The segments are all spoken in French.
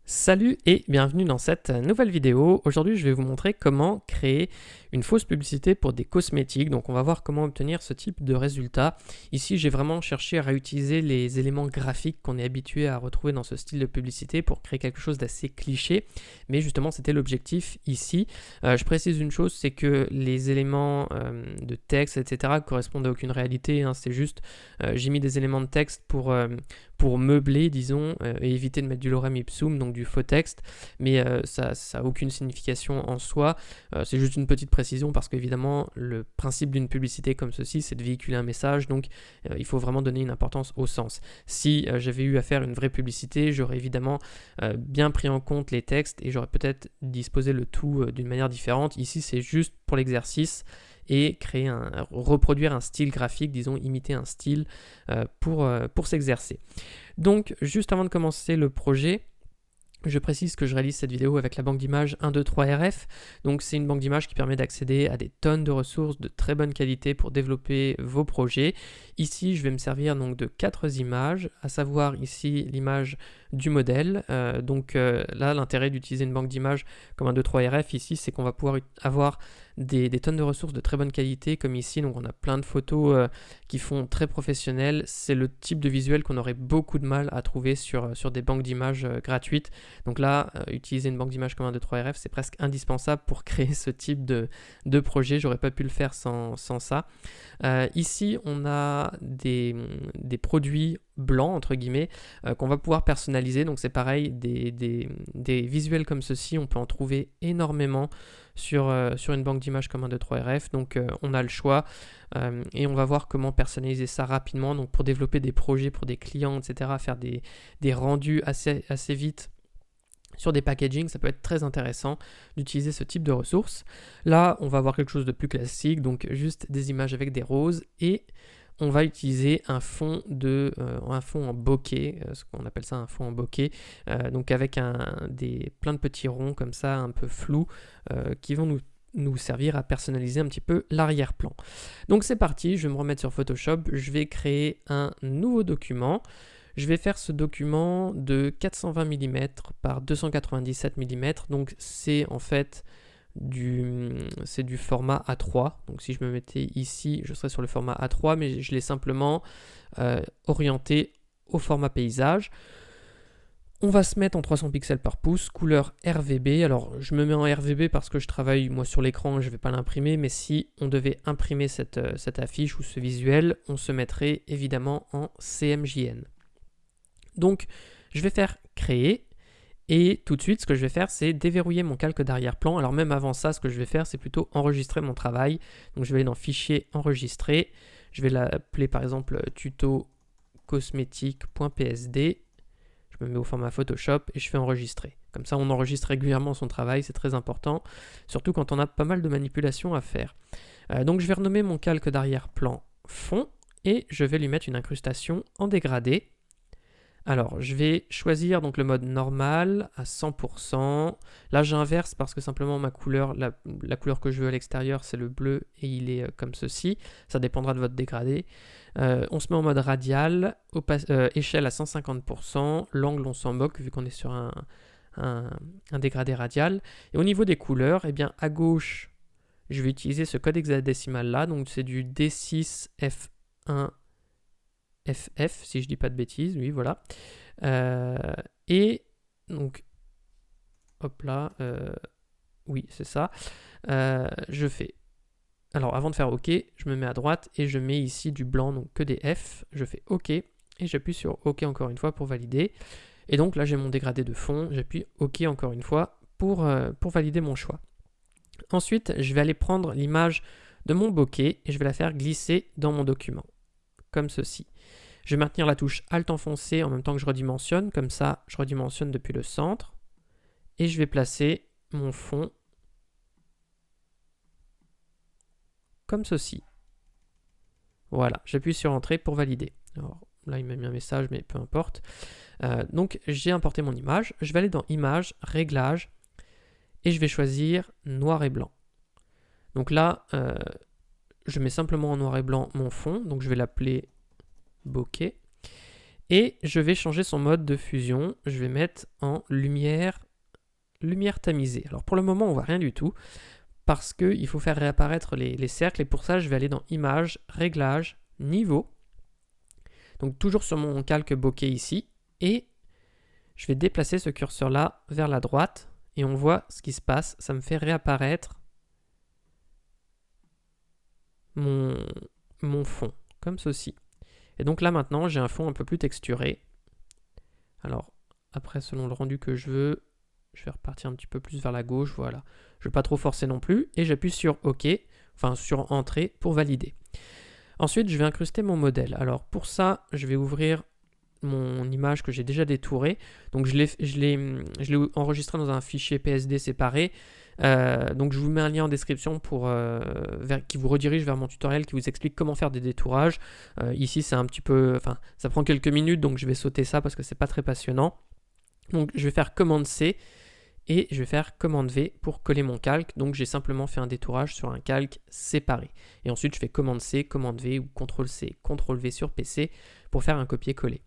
Salut et bienvenue dans cette nouvelle vidéo. Aujourd'hui, je vais vous montrer comment créer une fausse publicité pour des cosmétiques. Donc, on va voir comment obtenir ce type de résultat. Ici, j'ai vraiment cherché à réutiliser les éléments graphiques qu'on est habitué à retrouver dans ce style de publicité pour créer quelque chose d'assez cliché. Mais justement, c'était l'objectif ici. Je précise une chose, c'est que les éléments de texte, etc. correspondent à aucune réalité. C'est juste, j'ai mis des éléments de texte pour meubler, disons, et éviter de mettre du lorem ipsum, donc du faux texte, mais ça n'a aucune signification en soi. C'est juste une petite précision parce qu'évidemment, le principe d'une publicité comme ceci, c'est de véhiculer un message, donc il faut vraiment donner une importance au sens. Si j'avais eu à faire une vraie publicité, j'aurais évidemment bien pris en compte les textes et j'aurais peut-être disposé le tout d'une manière différente. Ici, c'est juste pour l'exercice et reproduire un style graphique, disons, imiter un style pour s'exercer. Donc, juste avant de commencer le projet, je précise que je réalise cette vidéo avec la banque d'images 123RF. Donc, c'est une banque d'images qui permet d'accéder à des tonnes de ressources de très bonne qualité pour développer vos projets. Ici, je vais me servir donc de 4 images, à savoir ici l'image du modèle. Là, l'intérêt d'utiliser une banque d'images comme 123RF ici, c'est qu'on va pouvoir avoir des tonnes de ressources de très bonne qualité, comme ici. Donc, on a plein de photos qui font très professionnel. C'est le type de visuel qu'on aurait beaucoup de mal à trouver sur des banques d'images gratuites. Donc là, utiliser une banque d'images comme 123RF, c'est presque indispensable pour créer ce type de projet. J'aurais pas pu le faire sans ça. Ici, on a des produits blancs, entre guillemets, qu'on va pouvoir personnaliser. Donc c'est pareil, des visuels comme ceci, on peut en trouver énormément sur une banque d'images comme 123RF. Donc on a le choix et on va voir comment personnaliser ça rapidement. Donc pour développer des projets pour des clients, etc., faire des rendus assez vite sur des packaging, ça peut être très intéressant d'utiliser ce type de ressources. Là, on va avoir quelque chose de plus classique, donc juste des images avec des roses et on va utiliser un fond en bokeh, ce qu'on appelle ça un fond en bokeh, donc avec plein de petits ronds comme ça, un peu flous, qui vont nous servir à personnaliser un petit peu l'arrière-plan. Donc c'est parti, je vais me remettre sur Photoshop, je vais créer un nouveau document. Je vais faire ce document de 420 mm par 297 mm, donc c'est en fait du format A3. Donc si je me mettais ici, je serais sur le format A3, mais je l'ai simplement orienté au format paysage. On va se mettre en 300 pixels par pouce, couleur RVB. Alors je me mets en RVB parce que je travaille moi sur l'écran, je ne vais pas l'imprimer, mais si on devait imprimer cette affiche ou ce visuel, on se mettrait évidemment en CMJN. Donc, je vais faire créer et tout de suite, ce que je vais faire, c'est déverrouiller mon calque d'arrière-plan. Alors même avant ça, ce que je vais faire, c'est plutôt enregistrer mon travail. Donc, je vais aller dans Fichier, Enregistrer. Je vais l'appeler par exemple tuto cosmétique.psd. Je me mets au format Photoshop et je fais enregistrer. Comme ça, on enregistre régulièrement son travail, c'est très important, surtout quand on a pas mal de manipulations à faire. Donc, je vais renommer mon calque d'arrière-plan fond et je vais lui mettre une incrustation en dégradé. Alors, je vais choisir donc le mode normal à 100%. Là, j'inverse parce que simplement ma couleur, la couleur que je veux à l'extérieur, c'est le bleu et il est comme ceci. Ça dépendra de votre dégradé. On se met en mode radial, échelle à 150%. L'angle, on s'en moque vu qu'on est sur un dégradé radial. Et au niveau des couleurs, eh bien, à gauche, je vais utiliser ce code hexadécimal là. Donc, c'est du D6F1. FF, si je dis pas de bêtises, oui, voilà. Et donc, hop là, oui, c'est ça. Je fais. Alors, avant de faire OK, je me mets à droite et je mets ici du blanc, donc que des F. Je fais OK et j'appuie sur OK encore une fois pour valider. Et donc là, j'ai mon dégradé de fond. J'appuie OK encore une fois pour valider mon choix. Ensuite, je vais aller prendre l'image de mon bokeh et je vais la faire glisser dans mon document, comme ceci. Je vais maintenir la touche Alt enfoncée en même temps que je redimensionne, comme ça je redimensionne depuis le centre. Et je vais placer mon fond comme ceci. Voilà, j'appuie sur Entrée pour valider. Alors là il m'a mis un message mais peu importe. Donc j'ai importé mon image, je vais aller dans Images, Réglages, et je vais choisir Noir et Blanc. Donc là, je mets simplement en noir et blanc mon fond, donc je vais l'appeler bokeh. Et je vais changer son mode de fusion. Je vais mettre en lumière tamisée. Alors pour le moment, on voit rien du tout parce qu'il faut faire réapparaître les cercles. Et pour ça, je vais aller dans Images, Réglages, Niveau. Donc toujours sur mon calque bokeh ici. Et je vais déplacer ce curseur-là vers la droite. Et on voit ce qui se passe. Ça me fait réapparaître mon fond, comme ceci. Et donc là maintenant, j'ai un fond un peu plus texturé. Alors, après, selon le rendu que je veux, je vais repartir un petit peu plus vers la gauche, voilà. Je ne vais pas trop forcer non plus, et j'appuie sur OK, enfin sur Entrée pour valider. Ensuite, je vais incruster mon modèle. Alors pour ça, je vais ouvrir mon image que j'ai déjà détourée. Donc je l'ai enregistré dans un fichier PSD séparé. Donc je vous mets un lien en description qui vous redirige vers mon tutoriel qui vous explique comment faire des détourages. Ici c'est un petit peu, enfin ça prend quelques minutes, donc je vais sauter ça parce que c'est pas très passionnant. Donc je vais faire commande C et je vais faire commande V pour coller mon calque. Donc j'ai simplement fait un détourage sur un calque séparé. Et ensuite je fais commande C, commande V ou CTRL C, CTRL V sur PC pour faire un copier-coller.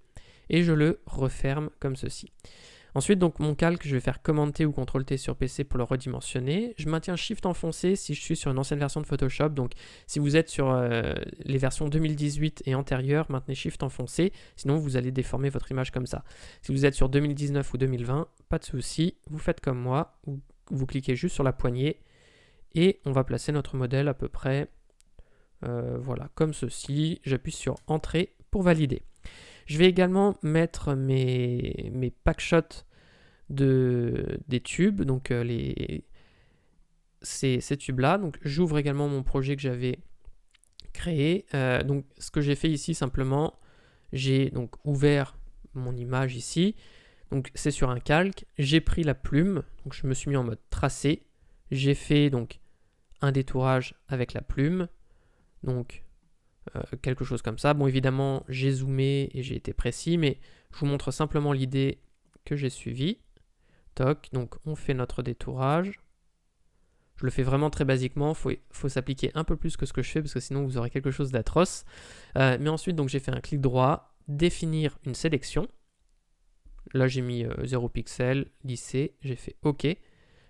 Et je le referme comme ceci. Ensuite, donc mon calque, je vais faire commande T ou CTRL T sur PC pour le redimensionner. Je maintiens Shift enfoncé si je suis sur une ancienne version de Photoshop. Donc si vous êtes sur les versions 2018 et antérieures, maintenez Shift enfoncé. Sinon, vous allez déformer votre image comme ça. Si vous êtes sur 2019 ou 2020, pas de souci. Vous faites comme moi. Vous cliquez juste sur la poignée et on va placer notre modèle à peu près voilà, comme ceci. J'appuie sur Entrée pour valider. Je vais également mettre mes packshots des tubes, donc ces tubes-là. Donc j'ouvre également mon projet que j'avais créé. Donc ce que j'ai fait ici simplement, j'ai donc ouvert mon image ici. Donc c'est sur un calque. J'ai pris la plume, donc je me suis mis en mode tracé. J'ai fait donc un détourage avec la plume. Donc quelque chose comme ça. Bon, évidemment, j'ai zoomé et j'ai été précis, mais je vous montre simplement l'idée que j'ai suivie. Toc, donc on fait notre détourage. Je le fais vraiment très basiquement, faut s'appliquer un peu plus que ce que je fais, parce que sinon vous aurez quelque chose d'atroce. Mais ensuite, donc j'ai fait un clic droit, définir une sélection. Là, j'ai mis 0 pixel, lisser, j'ai fait OK.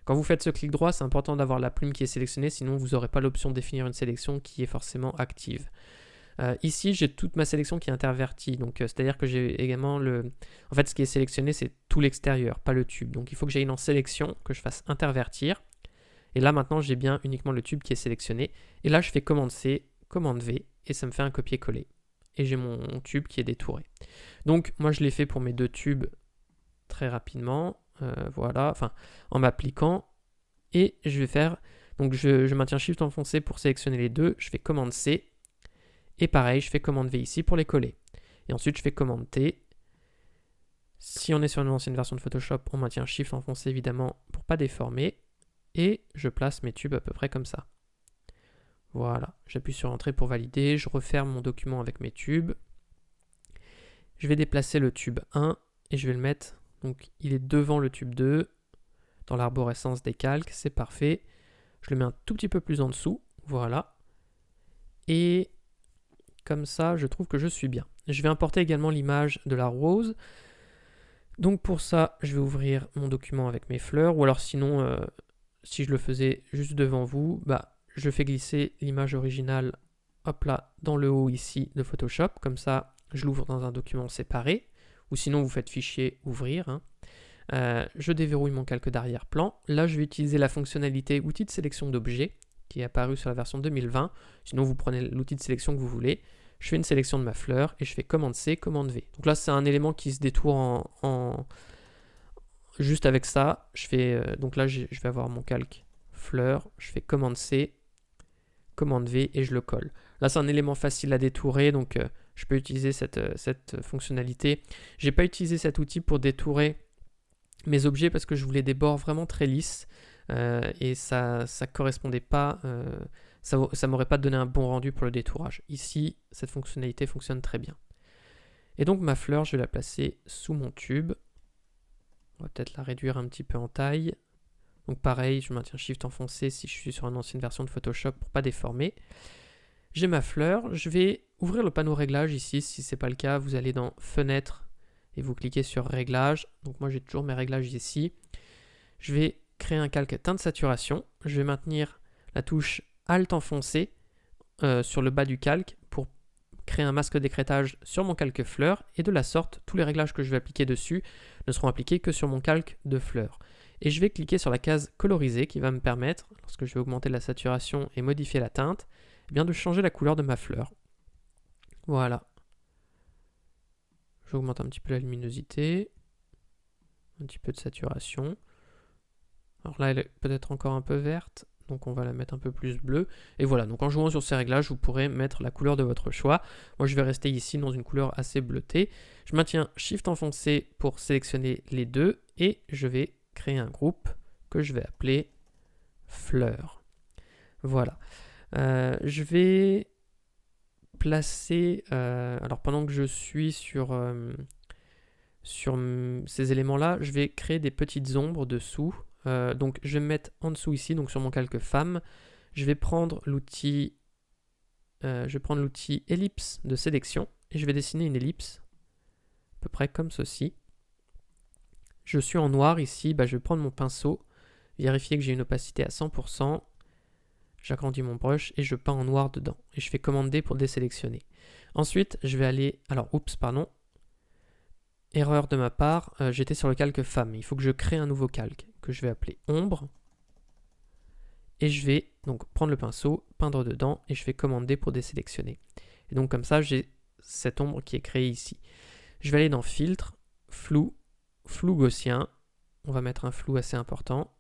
Quand vous faites ce clic droit, c'est important d'avoir la plume qui est sélectionnée, sinon vous n'aurez pas l'option de définir une sélection qui est forcément active. Ici, j'ai toute ma sélection qui est intervertie, donc c'est-à-dire que j'ai également En fait, ce qui est sélectionné, c'est tout l'extérieur, pas le tube. Donc il faut que j'aille dans sélection, que je fasse intervertir. Et là, maintenant, j'ai bien uniquement le tube qui est sélectionné. Et là, je fais commande C, commande V, et ça me fait un copier-coller. Et j'ai mon tube qui est détouré. Donc moi, je l'ai fait pour mes deux tubes très rapidement, voilà, enfin, en m'appliquant. Et je vais faire... Donc je maintiens Shift enfoncé pour sélectionner les deux, je fais commande C. Et pareil, je fais commande V ici pour les coller. Et ensuite, je fais commande T. Si on est sur une ancienne version de Photoshop, on maintient Shift enfoncé évidemment pour ne pas déformer. Et je place mes tubes à peu près comme ça. Voilà, j'appuie sur Entrée pour valider. Je referme mon document avec mes tubes. Je vais déplacer le tube 1 et je vais le mettre. Donc, il est devant le tube 2 dans l'arborescence des calques. C'est parfait. Je le mets un tout petit peu plus en dessous. Voilà. Et... comme ça, je trouve que je suis bien. Je vais importer également l'image de la rose. Donc pour ça, je vais ouvrir mon document avec mes fleurs. Ou alors sinon, si je le faisais juste devant vous, je fais glisser l'image originale, hop là, dans le haut ici de Photoshop. Comme ça, je l'ouvre dans un document séparé. Ou sinon, vous faites fichier, ouvrir. Je déverrouille mon calque d'arrière-plan. Là, je vais utiliser la fonctionnalité outil de sélection d'objets qui est apparu sur la version 2020. Sinon, vous prenez l'outil de sélection que vous voulez. Je fais une sélection de ma fleur et je fais commande C, commande V. Donc là, c'est un élément qui se détourne juste avec ça. Donc là, je vais avoir mon calque fleur. Je fais commande C, commande V et je le colle. Là, c'est un élément facile à détourer, donc je peux utiliser cette fonctionnalité. Je n'ai pas utilisé cet outil pour détourer mes objets parce que je voulais des bords vraiment très lisses. Et ça correspondait pas, ça m'aurait pas donné un bon rendu pour le détourage. Ici, cette fonctionnalité fonctionne très bien. Et donc ma fleur, je vais la placer sous mon tube. On va peut-être la réduire un petit peu en taille. Donc pareil, je maintiens Shift enfoncé si je suis sur une ancienne version de Photoshop pour pas déformer. J'ai ma fleur, je vais ouvrir le panneau réglage ici. Si ce n'est pas le cas, vous allez dans Fenêtre et vous cliquez sur Réglages. Donc moi j'ai toujours mes réglages ici. Je vais créer un calque teinte saturation. Je vais maintenir la touche Alt enfoncé sur le bas du calque pour créer un masque d'écrêtage sur mon calque fleur. Et de la sorte, tous les réglages que je vais appliquer dessus ne seront appliqués que sur mon calque de fleur. Et je vais cliquer sur la case coloriser qui va me permettre, lorsque je vais augmenter la saturation et modifier la teinte, eh bien de changer la couleur de ma fleur. Voilà. J'augmente un petit peu la luminosité, un petit peu de saturation. Alors là, elle est peut-être encore un peu verte, donc on va la mettre un peu plus bleue. Et voilà, donc en jouant sur ces réglages, vous pourrez mettre la couleur de votre choix. Moi, je vais rester ici dans une couleur assez bleutée. Je maintiens Shift enfoncé pour sélectionner les deux et je vais créer un groupe que je vais appeler fleurs. Voilà. Je vais placer, alors pendant que je suis sur ces éléments-là, je vais créer des petites ombres dessous. Donc je vais me mettre en dessous ici, donc sur mon calque femme. Je vais prendre l'outil ellipse de sélection et je vais dessiner une ellipse à peu près comme ceci. Je suis en noir ici, je vais prendre mon pinceau, vérifier que j'ai une opacité à 100%. J'agrandis mon brush et je peins en noir dedans. Et je fais commande D pour désélectionner. Ensuite, je vais aller... Alors, erreur de ma part, j'étais sur le calque femme. Il faut que je crée un nouveau calque que je vais appeler ombre. Et je vais donc prendre le pinceau, peindre dedans et je fais commande D pour désélectionner. Et donc comme ça, j'ai cette ombre qui est créée ici. Je vais aller dans filtre, flou, flou gaussien. On va mettre un flou assez important.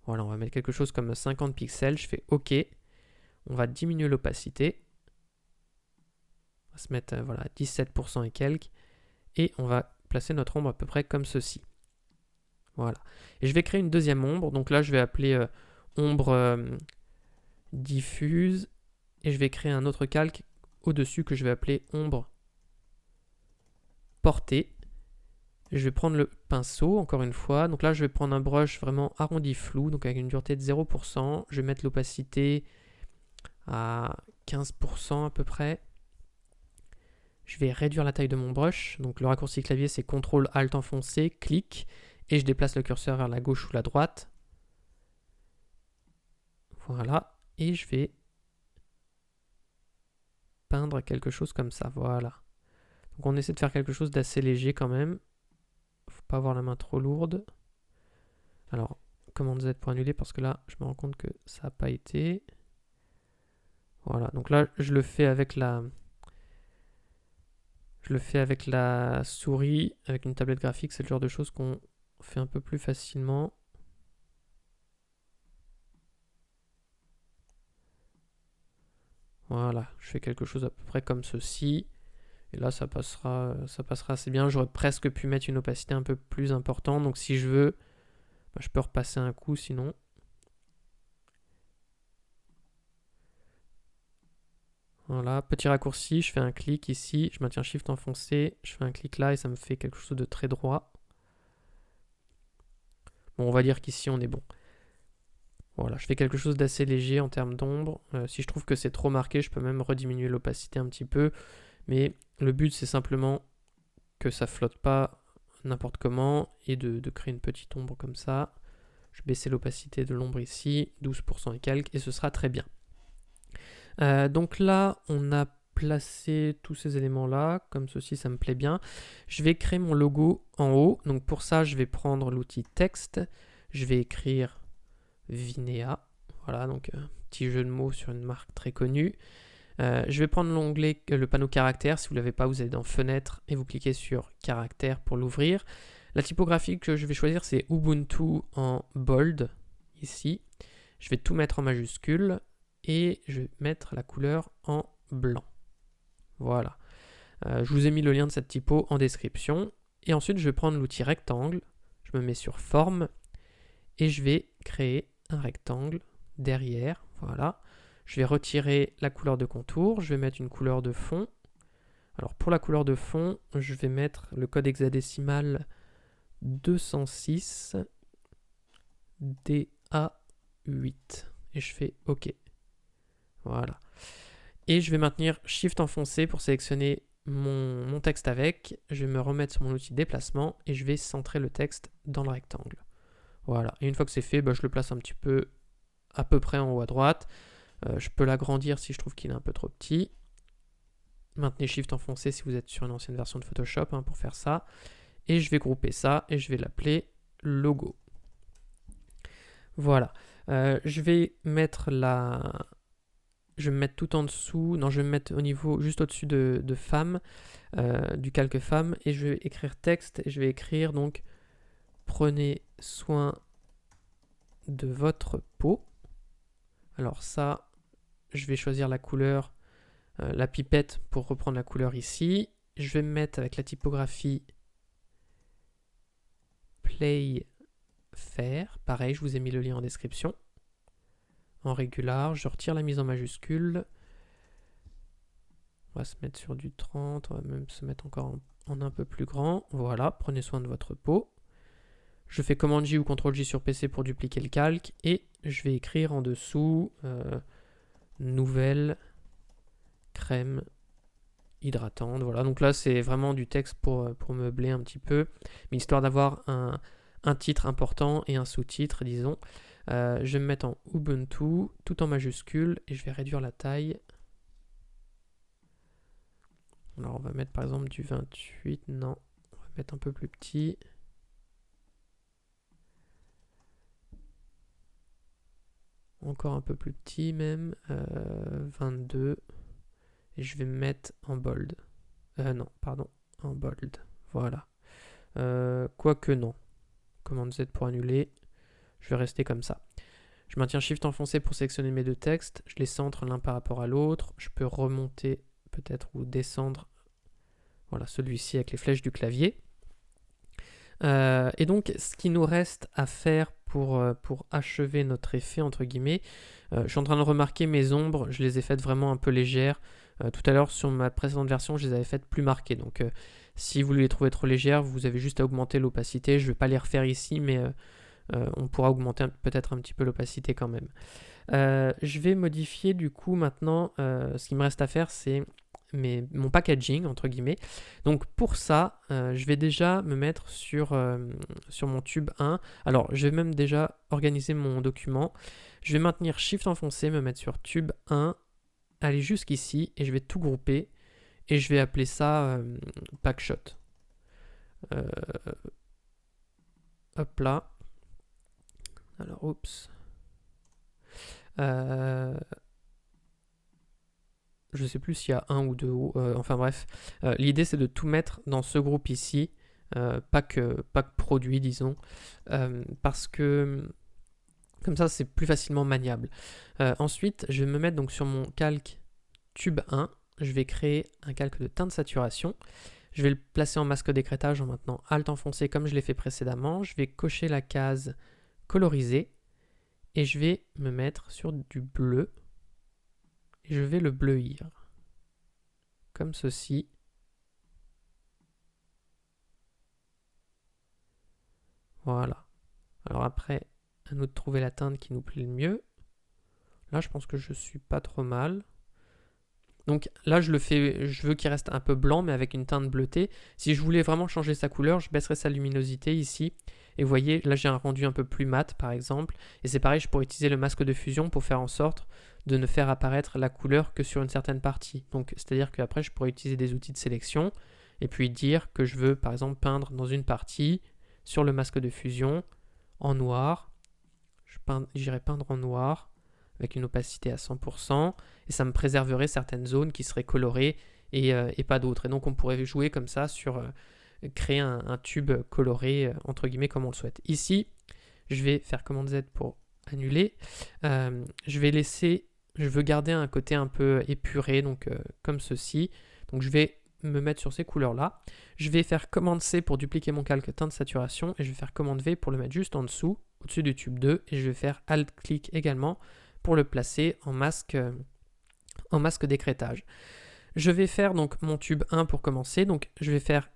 Voilà, on va mettre quelque chose comme 50 pixels. Je fais OK. On va diminuer l'opacité. On va se mettre voilà, 17% et quelques. Et on va placer notre ombre à peu près comme ceci. Voilà. Et je vais créer une deuxième ombre. Donc là, je vais appeler ombre diffuse. Et je vais créer un autre calque au-dessus que je vais appeler ombre portée. Je vais prendre le pinceau, encore une fois. Donc là, je vais prendre un brush vraiment arrondi flou, donc avec une dureté de 0%. Je vais mettre l'opacité à 15% à peu près. Je vais réduire la taille de mon brush. Donc le raccourci clavier, c'est CTRL ALT enfoncé, clic. Et je déplace le curseur vers la gauche ou la droite. Voilà. Et je vais peindre quelque chose comme ça. Voilà. Donc on essaie de faire quelque chose d'assez léger quand même. Faut pas avoir la main trop lourde. Alors, commande Z pour annuler parce que là, je me rends compte que ça n'a pas été. Voilà, donc là, je le fais avec la souris, avec une tablette graphique. C'est le genre de choses qu'on fait un peu plus facilement. Voilà, je fais quelque chose à peu près comme ceci. Et là, ça passera assez bien. J'aurais presque pu mettre une opacité un peu plus importante. Donc si je veux, je peux repasser un coup sinon. Voilà, petit raccourci, je fais un clic ici, je maintiens Shift enfoncé, je fais un clic là et ça me fait quelque chose de très droit. Bon, on va dire qu'ici on est bon. Voilà, je fais quelque chose d'assez léger en termes d'ombre. Si je trouve que c'est trop marqué, je peux même rediminuer l'opacité un petit peu. Mais le but, c'est simplement que ça flotte pas n'importe comment et de créer une petite ombre comme ça. Je vais baisser l'opacité de l'ombre ici, 12% et quelques, et ce sera très bien. Donc là, on a placé tous ces éléments-là, comme ceci, ça me plaît bien. Je vais créer mon logo en haut. Donc pour ça, je vais prendre l'outil texte. Je vais écrire Vinea. Voilà, donc petit jeu de mots sur une marque très connue. Je vais prendre l'onglet, le panneau caractère. Si vous ne l'avez pas, vous allez dans Fenêtre et vous cliquez sur Caractère pour l'ouvrir. La typographie que je vais choisir, c'est Ubuntu en bold, ici. Je vais tout mettre en majuscule et je vais mettre la couleur en blanc. Voilà. Je vous ai mis le lien de cette typo en description. Et ensuite, je vais prendre l'outil rectangle. Je me mets sur Forme et je vais créer un rectangle derrière. Voilà. Je vais retirer la couleur de contour. Je vais mettre une couleur de fond. Alors pour la couleur de fond, je vais mettre le code hexadécimal 206 DA8 et je fais OK. Voilà. Et je vais maintenir Shift enfoncé pour sélectionner mon texte avec. Je vais me remettre sur mon outil de déplacement et je vais centrer le texte dans le rectangle. Voilà, et une fois que c'est fait, je le place un petit peu à peu près en haut à droite. Je peux l'agrandir si je trouve qu'il est un peu trop petit. Maintenez Shift enfoncé si vous êtes sur une ancienne version de Photoshop pour faire ça. Et je vais grouper ça et je vais l'appeler logo. Voilà. Je vais mettre je vais me mettre tout en dessous. Non, je vais me mettre au niveau juste au-dessus de femme, du calque femme, et je vais écrire texte. Et je vais écrire donc prenez soin de votre peau. Alors ça, je vais choisir la couleur, la pipette pour reprendre la couleur ici. Je vais me mettre avec la typographie Play Fair. Pareil, je vous ai mis le lien en description. En régular, je retire la mise en majuscule. On va se mettre sur du 30, on va même se mettre encore en un peu plus grand. Voilà, prenez soin de votre peau. Je fais commande J ou CTRL J sur PC pour dupliquer le calque. Et je vais écrire en dessous nouvelle crème hydratante. Voilà, donc là c'est vraiment du texte pour meubler un petit peu. Mais histoire d'avoir un titre important et un sous-titre, disons. Je vais me mettre en Ubuntu, tout en majuscule, et je vais réduire la taille. Alors on va mettre par exemple du 28, non, on va mettre un peu plus petit. Encore un peu plus petit même, 22. Et je vais me mettre en bold. Non, pardon, en bold. Voilà. Quoique non. Commande Z pour annuler. Je vais rester comme ça. Je maintiens Shift enfoncé pour sélectionner mes deux textes. Je les centre l'un par rapport à l'autre. Je peux remonter peut-être ou descendre. Voilà, celui-ci avec les flèches du clavier. Et donc, ce qui nous reste à faire pour achever notre effet, entre guillemets, je suis en train de remarquer mes ombres, je les ai faites vraiment un peu légères. Tout à l'heure, sur ma précédente version, je les avais faites plus marquées. Donc, si vous les trouvez trop légères, vous avez juste à augmenter l'opacité. Je ne vais pas les refaire ici, mais on pourra augmenter peut-être un petit peu l'opacité quand même. Je vais modifier du coup maintenant, ce qui me reste à faire, c'est mon packaging, entre guillemets. Donc pour ça, je vais déjà me mettre sur mon tube 1. Alors, je vais même déjà organiser mon document. Je vais maintenir Shift enfoncé, me mettre sur tube 1, aller jusqu'ici, et je vais tout grouper. Et je vais appeler ça Packshot. Hop là. Alors, oups. Je sais plus s'il y a un ou deux hauts. Enfin bref, l'idée c'est de tout mettre dans ce groupe ici, pas que produit disons, parce que comme ça c'est plus facilement maniable. Ensuite, je vais me mettre donc sur mon calque tube 1, je vais créer un calque de teinte saturation. Je vais le placer en masque d'écrêtage en maintenant Alt enfoncé comme je l'ai fait précédemment. Je vais cocher la case coloriser et je vais me mettre sur du bleu. Et je vais le bleuir, comme ceci. Voilà. Alors après, à nous de trouver la teinte qui nous plaît le mieux. Là, je pense que je suis pas trop mal. Donc là, je veux qu'il reste un peu blanc, mais avec une teinte bleutée. Si je voulais vraiment changer sa couleur, je baisserais sa luminosité ici. Et vous voyez, là, j'ai un rendu un peu plus mat, par exemple. Et c'est pareil, je pourrais utiliser le masque de fusion pour faire en sorte de ne faire apparaître la couleur que sur une certaine partie. Donc, c'est-à-dire qu'après, je pourrais utiliser des outils de sélection et puis dire que je veux, par exemple, peindre dans une partie sur le masque de fusion en noir. J'irai peindre en noir avec une opacité à 100% et ça me préserverait certaines zones qui seraient colorées et pas d'autres. Et donc, on pourrait jouer comme ça sur créer un tube coloré, entre guillemets, comme on le souhaite. Ici, je vais faire commande Z pour annuler. Je veux garder un côté un peu épuré, donc comme ceci. Donc je vais me mettre sur ces couleurs-là. Je vais faire commande C pour dupliquer mon calque teinte saturation et je vais faire commande V pour le mettre juste en dessous, au-dessus du tube 2. Et je vais faire Alt-clic également pour le placer en masque d'écrêtage. Je vais faire donc mon tube 1 pour commencer. Donc je vais faire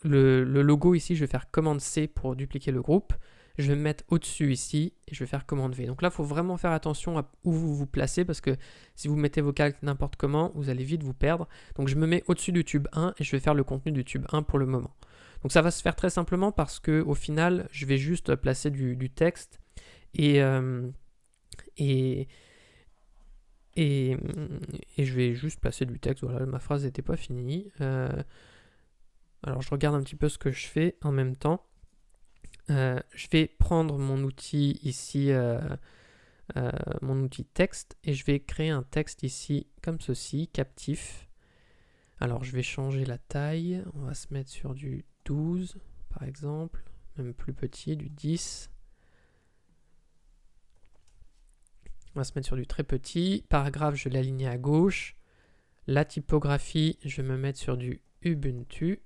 le logo ici, je vais faire commande C pour dupliquer le groupe. je vais me mettre au-dessus ici et je vais faire commande V. Donc là, il faut vraiment faire attention à où vous vous placez parce que si vous mettez vos calques n'importe comment, vous allez vite vous perdre. Donc je me mets au-dessus du tube 1 et je vais faire le contenu du tube 1 pour le moment. Donc ça va se faire très simplement parce que au final, je vais juste placer du texte et je vais juste placer du texte. Voilà, ma phrase n'était pas finie. Alors je regarde un petit peu ce que je fais en même temps. Je vais prendre mon outil ici, mon outil texte, et je vais créer un texte ici comme ceci, captif. Alors je vais changer la taille, on va se mettre sur du 12 par exemple, même plus petit, du 10. On va se mettre sur du très petit. Paragraphe, je vais l'aligner à gauche. La typographie, je vais me mettre sur du Ubuntu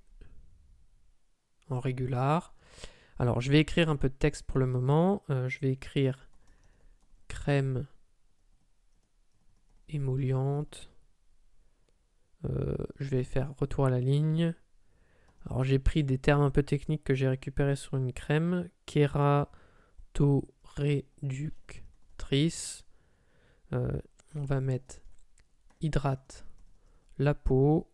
en régular. Alors, je vais écrire un peu de texte pour le moment. Je vais écrire crème émolliente. Je vais faire retour à la ligne. Alors, j'ai pris des termes un peu techniques que j'ai récupérés sur une crème. Kératoréductrice. On va mettre hydrate la peau.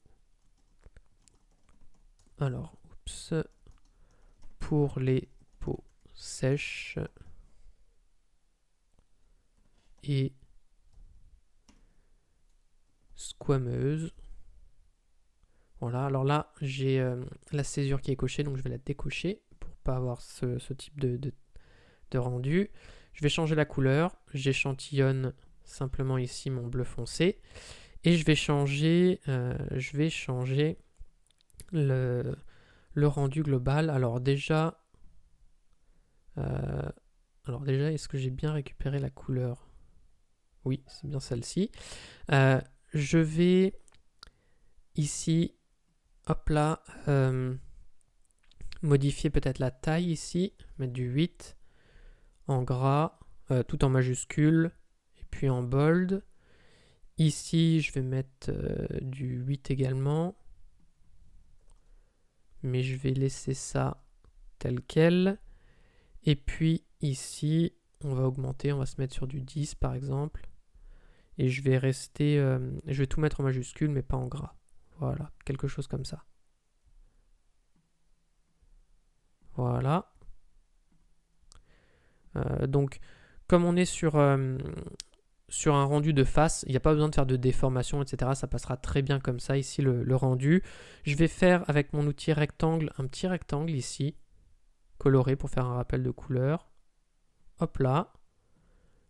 Alors, oups. Pour les peaux sèches et squameuses. Voilà, alors là, j'ai la césure qui est cochée, donc je vais la décocher pour pas avoir ce type de rendu. Je vais changer la couleur, j'échantillonne simplement ici mon bleu foncé et je vais changer le rendu global. Alors déjà, est-ce que j'ai bien récupéré la couleur? Oui, c'est bien celle-ci. Je vais ici, hop là, modifier peut-être la taille ici, mettre du 8 en gras, tout en majuscule, et puis en bold. Ici, je vais mettre du 8 également, mais je vais laisser ça tel quel. Et puis ici, on va augmenter, on va se mettre sur du 10 par exemple. Et je vais rester, je vais tout mettre en majuscule, mais pas en gras. Voilà, quelque chose comme ça. Voilà. Donc, comme on est sur un rendu de face, il n'y a pas besoin de faire de déformation, etc. Ça passera très bien comme ça, ici, le rendu. Je vais faire, avec mon outil rectangle, un petit rectangle ici, coloré pour faire un rappel de couleur. Hop là.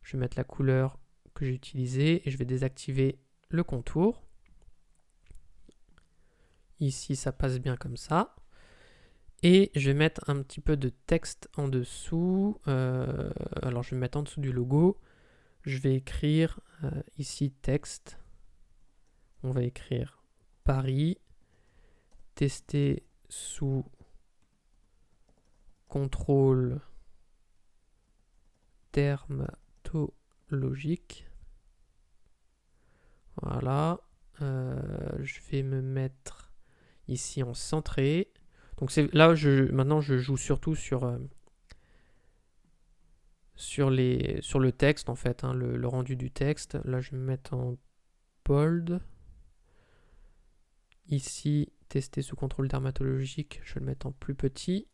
Je vais mettre la couleur que j'ai utilisée et je vais désactiver le contour. Ici, ça passe bien comme ça. Et je vais mettre un petit peu de texte en dessous. Alors, je vais mettre en dessous du logo. Je vais écrire ici texte. On va écrire Paris. Testé sous contrôle dermatologique. Voilà. Je vais me mettre ici en centré. Donc là, maintenant, je joue surtout sur le texte, en fait, hein, le rendu du texte. Là, je vais me mettre en bold. Ici, tester sous contrôle dermatologique, je vais le mettre en plus petit.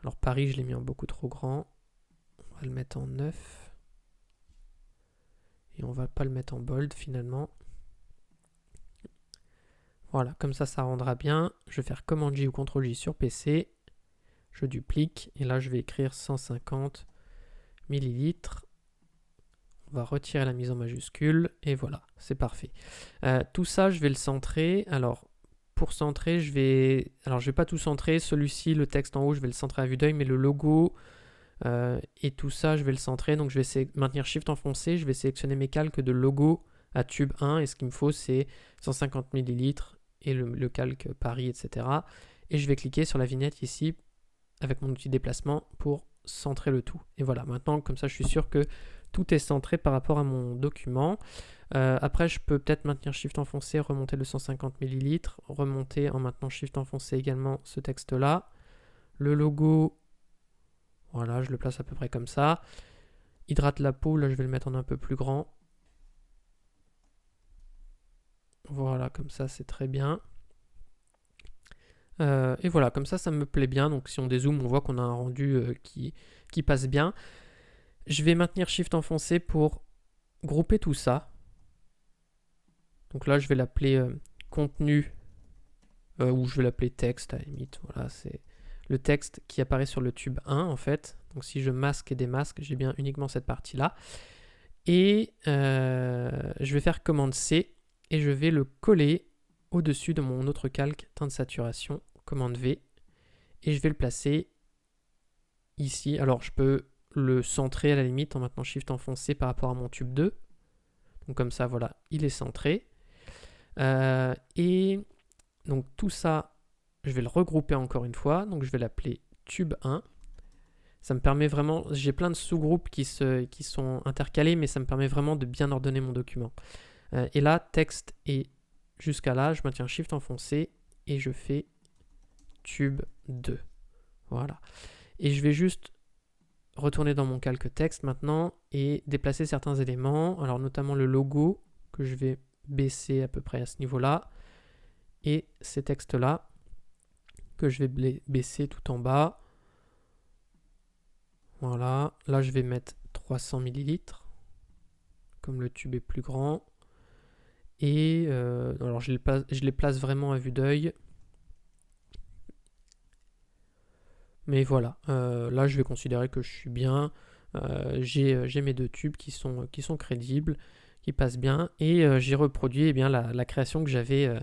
Alors, Paris, je l'ai mis en beaucoup trop grand. On va le mettre en 9. Et on va pas le mettre en bold, finalement. Voilà, comme ça rendra bien. Je vais faire Command J ou CTRL J sur PC. Je duplique et là je vais écrire 150 millilitres. On va retirer la mise en majuscule et voilà, c'est parfait. Tout ça, je vais le centrer. Alors, pour centrer, je vais pas tout centrer. Celui-ci, le texte en haut, je vais le centrer à vue d'œil, mais le logo et tout ça, je vais le centrer. Donc, je vais maintenir Shift enfoncé. Je vais sélectionner mes calques de logo à tube 1 et ce qu'il me faut, c'est 150 millilitres et le calque Paris, etc. Et je vais cliquer sur la vignette ici avec mon outil déplacement pour centrer le tout. Et voilà, maintenant, comme ça, je suis sûr que tout est centré par rapport à mon document. Après, je peux peut-être maintenir Shift enfoncé, remonter le 150 millilitres, remonter en maintenant Shift enfoncé également ce texte-là. Le logo, voilà, je le place à peu près comme ça. Hydrate la peau, là je vais le mettre en un peu plus grand. Voilà, comme ça c'est très bien. Et voilà, comme ça me plaît bien. Donc si on dézoome, on voit qu'on a un rendu qui passe bien. Je vais maintenir Shift enfoncé pour grouper tout ça. Donc là, je vais l'appeler contenu, ou je vais l'appeler texte à la limite. Voilà, c'est le texte qui apparaît sur le tube 1 en fait. Donc si je masque et démasque, j'ai bien uniquement cette partie-là. Et je vais faire commande C et je vais le coller au-dessus de mon autre calque teinte de saturation, commande V. Et je vais le placer ici. Alors je peux le centrer à la limite en maintenant Shift enfoncé par rapport à mon tube 2. Donc comme ça, voilà, il est centré. Et donc tout ça, je vais le regrouper encore une fois. Donc je vais l'appeler tube 1. Ça me permet vraiment, j'ai plein de sous-groupes qui sont intercalés, mais ça me permet vraiment de bien ordonner mon document. Et là, texte est jusqu'à là, je maintiens Shift enfoncé et je fais tube 2. Voilà. Et je vais juste retourner dans mon calque texte maintenant et déplacer certains éléments, alors notamment le logo que je vais baisser à peu près à ce niveau-là et ces textes-là que je vais baisser tout en bas. Voilà, là je vais mettre 300 ml comme le tube est plus grand et alors je les place vraiment à vue d'œil. Mais voilà, là je vais considérer que je suis bien, j'ai mes deux tubes qui sont crédibles, qui passent bien, et j'ai reproduit eh bien, la création que j'avais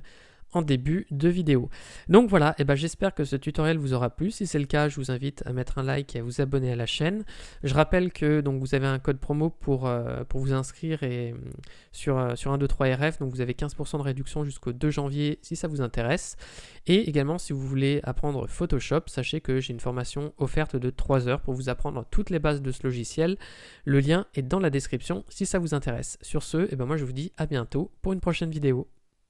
en début de vidéo. Donc voilà, et ben j'espère que ce tutoriel vous aura plu. Si c'est le cas, je vous invite à mettre un like et à vous abonner à la chaîne. Je rappelle que donc, vous avez un code promo pour vous inscrire et, sur 123RF, donc vous avez 15% de réduction jusqu'au 2 janvier si ça vous intéresse. Et également, si vous voulez apprendre Photoshop, sachez que j'ai une formation offerte de 3 heures pour vous apprendre toutes les bases de ce logiciel. Le lien est dans la description si ça vous intéresse. Sur ce, et ben moi je vous dis à bientôt pour une prochaine vidéo.